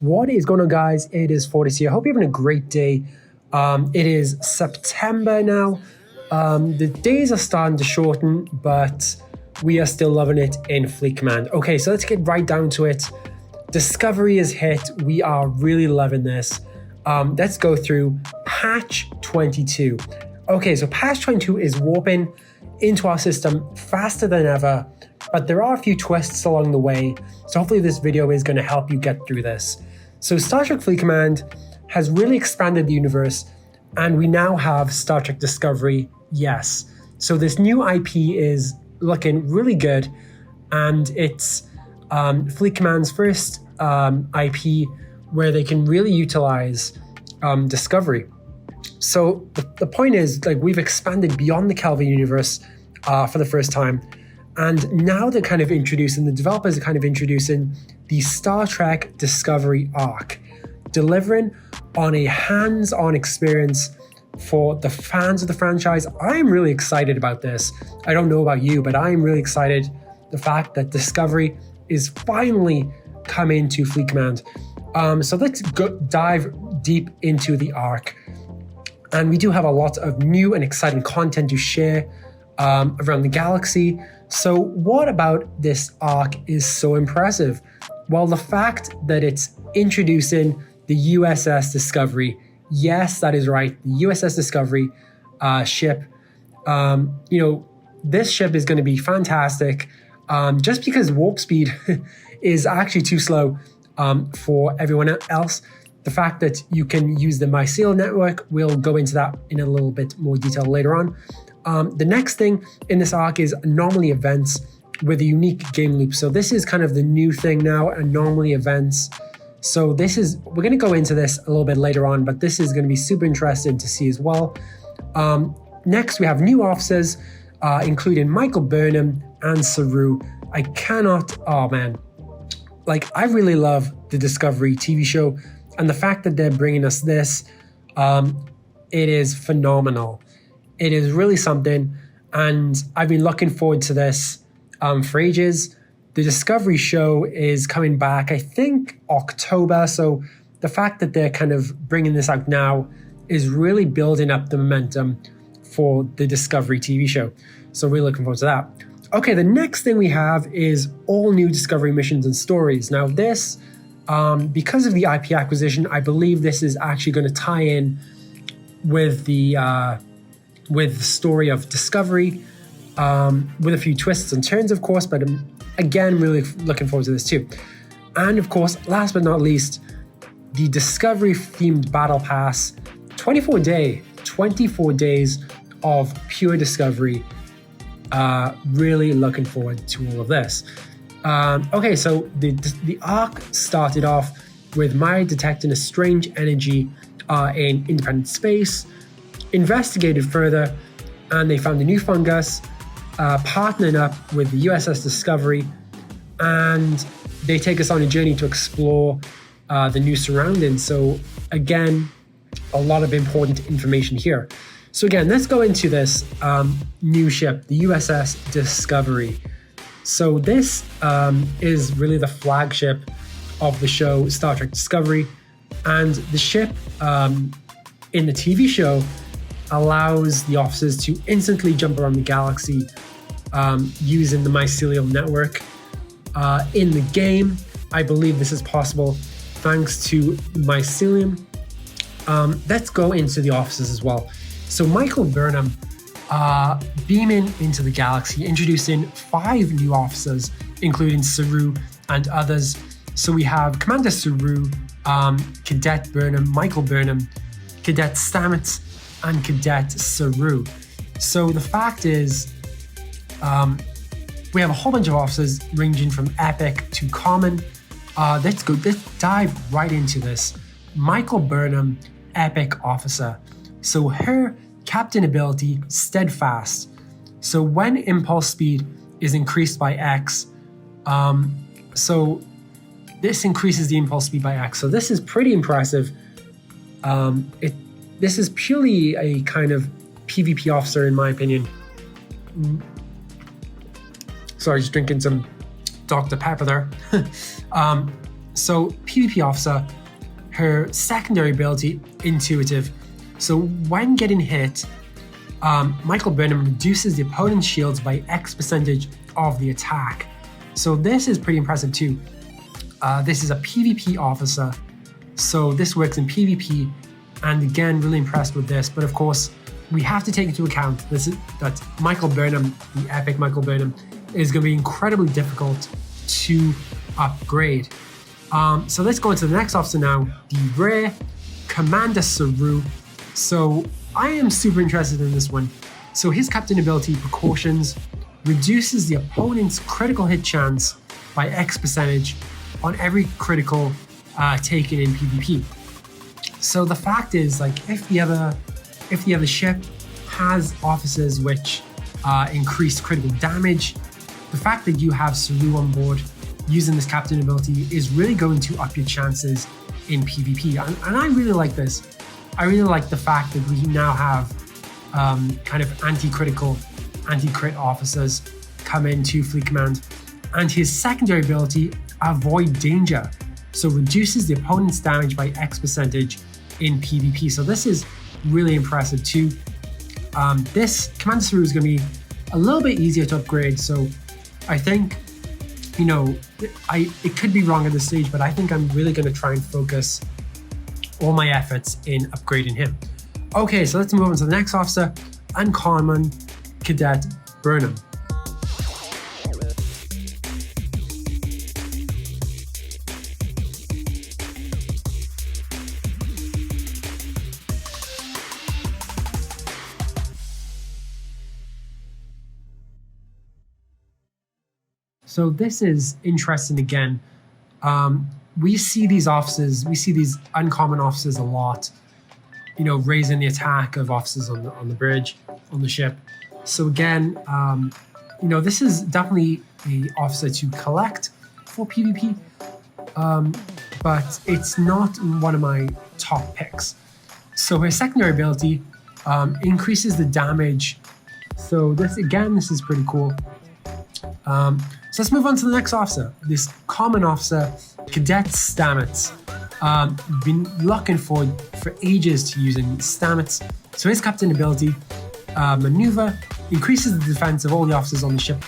What is going on, guys? It is Fortis here. I hope you're having a great day. It is September now. The days are starting to shorten, but we are still loving it in Fleet Command. Okay, so let's get right down to it. Discovery is hit. We are really loving this. Let's go through patch 22. Okay, so patch 22 is warping into our system faster than ever, but there are a few twists along the way. So hopefully this video is going to help you get through this. So Star Trek Fleet Command has really expanded the universe, and we now have Star Trek Discovery, yes. So this new IP is looking really good, and it's Fleet Command's first IP where they can really utilize Discovery. So the point is, like, we've expanded beyond the Kelvin universe for the first time, and now they're kind of introducing, the developers are kind of introducing the Star Trek Discovery arc, delivering on a hands-on experience for the fans of the franchise. I'm really excited about this. I don't know about you, but I'm really excited the fact that Discovery is finally coming to Fleet Command. So let's dive deep into the arc. And we do have a lot of new and exciting content to share around the galaxy. So what about this arc is so impressive? Well, the fact that it's introducing the USS Discovery. Yes, that is right. The USS Discovery ship. This ship is going to be fantastic. Just because warp speed is actually too slow for everyone else. The fact that you can use the mycelial network, we'll go into that in a little bit more detail later on. The next thing in this arc is Anomaly Events with a unique game loop. So this is kind of the new thing now, Anomaly Events. So we're going to go into this a little bit later on, but this is going to be super interesting to see as well. Next, we have new officers, including Michael Burnham and Saru. I really love the Discovery TV show, and the fact that they're bringing us this, it is phenomenal. It is really something, and I've been looking forward to this for ages. The Discovery show is coming back, I think, October, so the fact that they're kind of bringing this out now is really building up the momentum for the Discovery TV show. So really looking forward to that. Okay, the next thing we have is all new Discovery missions and stories. Now this, because of the IP acquisition, I believe this is actually going to tie in with the story of Discovery, with a few twists and turns, of course, but again, really looking forward to this too. And of course, last but not least, the Discovery themed battle pass, 24 days of pure Discovery. Really looking forward to all of this. Okay, so the arc started off with Maya detecting a strange energy in independent space, investigated further, and they found a new fungus, partnering up with the USS Discovery, and they take us on a journey to explore the new surroundings. So again, a lot of important information here. So again, let's go into this new ship, the USS Discovery. So this is really the flagship of the show Star Trek Discovery, and the ship in the TV show allows the officers to instantly jump around the galaxy using the mycelial network. In the game, I believe this is possible thanks to mycelium. Let's go into the officers as well. So Michael Burnham beaming into the galaxy, introducing 5 new officers, including Saru and others. So we have Commander Saru, Cadet Burnham, Michael Burnham, Cadet Stamets, and Cadet Saru. So the fact is, we have a whole bunch of officers ranging from epic to common. Let's dive right into this. Michael Burnham, epic officer. So her captain ability, Steadfast. So when impulse speed is increased by X, so this increases the impulse speed by X. So this is pretty impressive. This is purely a kind of PvP officer, in my opinion. Sorry, just drinking some Dr. Pepper there. So PvP officer, her secondary ability, intuitive. So when getting hit, Michael Burnham reduces the opponent's shields by X percentage of the attack. So this is pretty impressive too. This is a PvP officer, so this works in PvP, and again, really impressed with this. But of course, we have to take into account that Michael Burnham, the epic Michael Burnham, is going to be incredibly difficult to upgrade. So let's go into the next officer now, the rare Commander Saru. So I am super interested in this one. So his captain ability, Precautions, reduces the opponent's critical hit chance by X percentage on every critical taken in PvP. So the fact is, like, if the other ship has officers which increase critical damage, the fact that you have Saru on board using this captain ability is really going to up your chances in PvP. And I really like this. I really like the fact that we now have kind of anti-critical, anti-crit officers come into Fleet Command. And his secondary ability, Avoid Danger, so reduces the opponent's damage by X percentage in PvP. So this is really impressive too. This Commander Saru is going to be a little bit easier to upgrade. So I think, you know, it could be wrong at this stage, but I think I'm really going to try and focus all my efforts in upgrading him. Okay, so let's move on to the next officer, Uncommon Cadet Burnham. So this is interesting again. We see these officers, we see these uncommon officers a lot, you know, raising the attack of officers on the bridge, on the ship. So again, you know, this is definitely the officer to collect for PvP, but it's not one of my top picks. So her secondary ability increases the damage. So this is pretty cool. So let's move on to the next officer, this common officer, Cadet Stamets. Been looking for ages to using Stamets. So his captain ability, Maneuver, increases the defense of all the officers on the ship.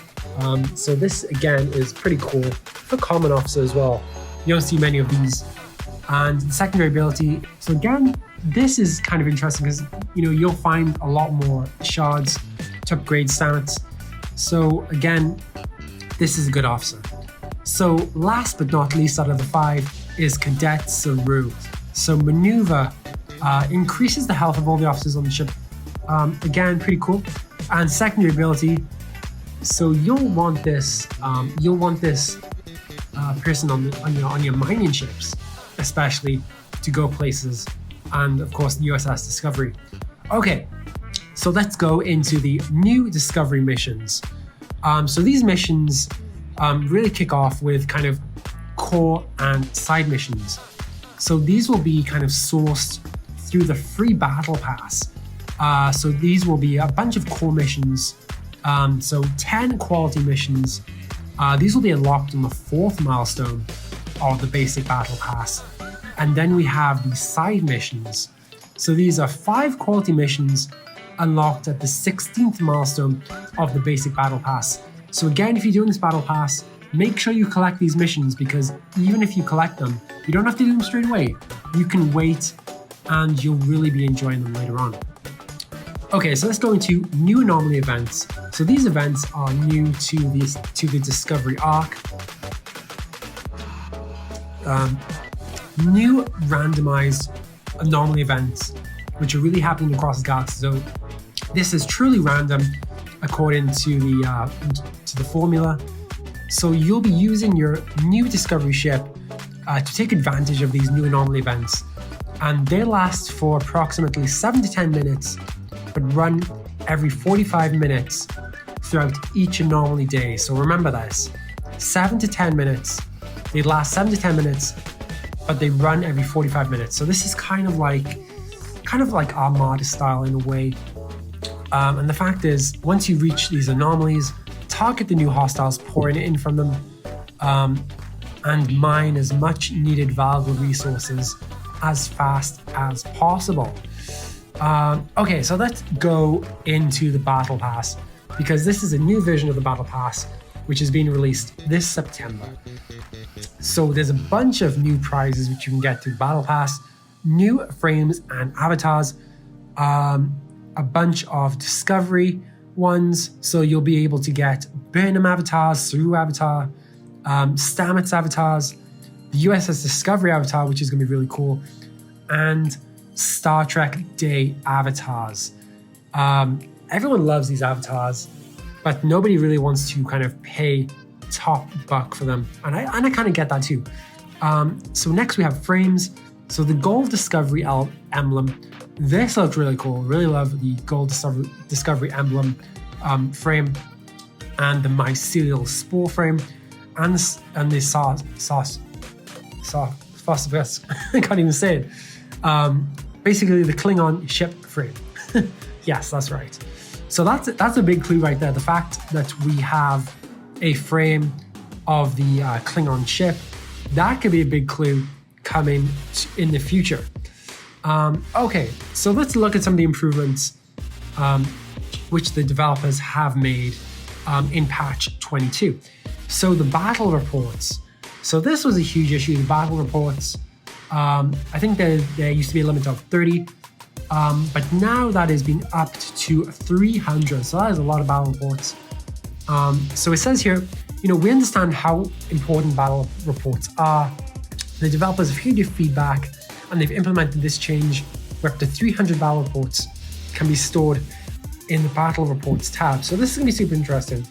So this again is pretty cool for common officer as well. You don't see many of these. And the secondary ability, so again, this is kind of interesting because, you know, you'll find a lot more shards to upgrade Stamets. So again, this is a good officer. So last but not least out of the 5 is Cadet Saru. So Maneuver increases the health of all the officers on the ship. Again, pretty cool. And secondary ability, so you'll want this person on your mining ships, especially to go places, and of course the USS Discovery. Okay, so let's go into the new Discovery missions. So these missions really kick off with kind of core and side missions. So these will be kind of sourced through the free battle pass. So these will be a bunch of core missions. So 10 quality missions. These will be unlocked on the 4th milestone of the basic battle pass. And then we have the side missions. So these are 5 quality missions unlocked at the 16th milestone of the basic battle pass. So again, if you're doing this battle pass, make sure you collect these missions, because even if you collect them, you don't have to do them straight away. You can wait and you'll really be enjoying them later on. Okay, so let's go into new Anomaly events. So these events are new to the Discovery arc. New randomized Anomaly events, which are really happening across the galaxy. So this is truly random according to the formula. So you'll be using your new Discovery ship to take advantage of these new Anomaly events, and they last for approximately 7 to 10 minutes, but run every 45 minutes throughout each Anomaly day. So remember this, 7 to 10 minutes. They last 7 to 10 minutes, but they run every 45 minutes. So this is kind of like Armada style in a way. And the fact is, once you reach these anomalies, target the new hostiles pouring in from them. and mine as much needed valuable resources as fast as possible. Okay, so let's go into the Battle Pass, because this is a new version of the Battle Pass which is being released this September. So there's a bunch of new prizes which you can get through the Battle Pass, new frames and avatars, a bunch of Discovery ones, so you'll be able to get Burnham avatars, Saru avatar, Stamets avatars, the USS Discovery avatar, which is going to be really cool, and Star Trek Day avatars. Everyone loves these avatars, but nobody really wants to kind of pay top buck for them, and I kind of get that too. So next we have frames. So the Gold Discovery emblem. This looks really cool. Really love the Gold Discovery emblem frame, and the mycelial spore frame, and the phosphorus. I can't even say it. Basically the Klingon ship frame. Yes, that's right. So that's a big clue right there. The fact that we have a frame of the Klingon ship, that could be a big clue coming in the future. Okay, so let's look at some of the improvements which the developers have made in patch 22. So the battle reports. So this was a huge issue, the battle reports. I think there used to be a limit of 30, but now that is being upped to 300. So that is a lot of battle reports. So it says here, we understand how important battle reports are. The developers have heard your feedback, and they've implemented this change where up to 300 battle reports can be stored in the battle reports tab. So this is going to be super interesting.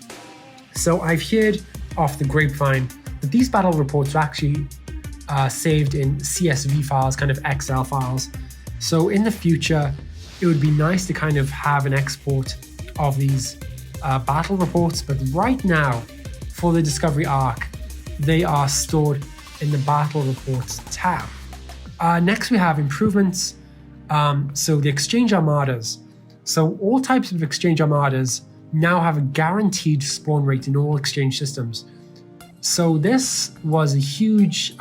So I've heard off the grapevine that these battle reports are actually saved in CSV files, kind of Excel files. So in the future, it would be nice to kind of have an export of these battle reports, but right now, for the Discovery arc, they are stored in the battle reports tab. Next we have improvements. So the exchange armadas. So all types of exchange armadas now have a guaranteed spawn rate in all exchange systems. So this was a huge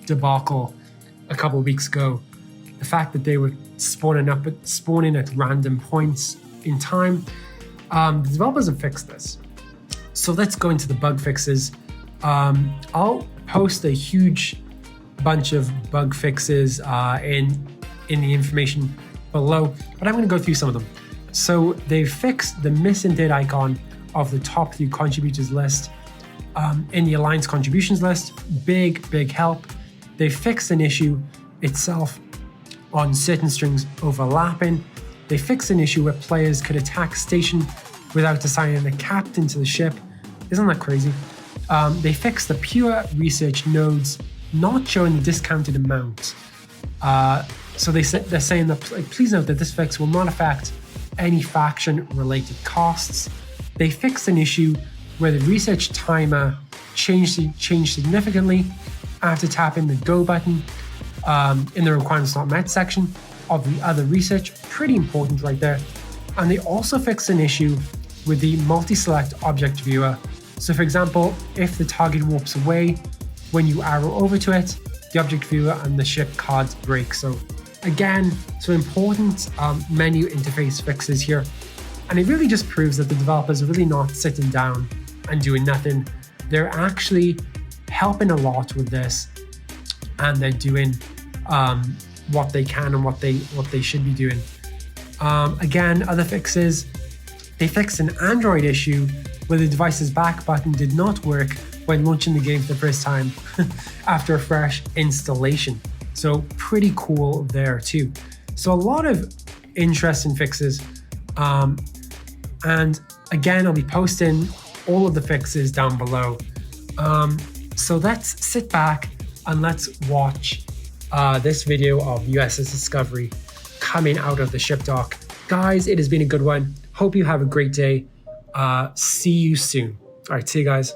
debacle a couple of weeks ago. The fact that they were spawning at random points in time. The developers have fixed this. So let's go into the bug fixes. I'll post a huge bunch of bug fixes in the information below, but I'm going to go through some of them. So they've fixed the misindent icon of the top 3 contributors list in the Alliance contributions list. Big help. They fixed an issue itself on certain strings overlapping. They fixed an issue where players could attack a station without assigning a captain to the ship. Isn't that crazy? They fixed the pure research nodes not showing the discounted amount. So they're saying that please note that this fix will not affect any faction-related costs. They fixed an issue where the research timer changed significantly after tapping the Go button in the requirements not met section of the other research. Pretty important right there. And they also fixed an issue with the multi-select object viewer. So for example, if the target warps away, when you arrow over to it, the object viewer and the ship cards break. So again, some important menu interface fixes here. And it really just proves that the developers are really not sitting down and doing nothing. They're actually helping a lot with this, and they're doing what they can and what they should be doing. Again, other fixes. They fixed an Android issue where the device's back button did not work when launching the game for the first time after a fresh installation. So pretty cool there too. So a lot of interesting fixes. And again, I'll be posting all of the fixes down below. So let's sit back and let's watch this video of USS Discovery coming out of the ship dock. Guys, it has been a good one. Hope you have a great day. See you soon. All right, see you guys.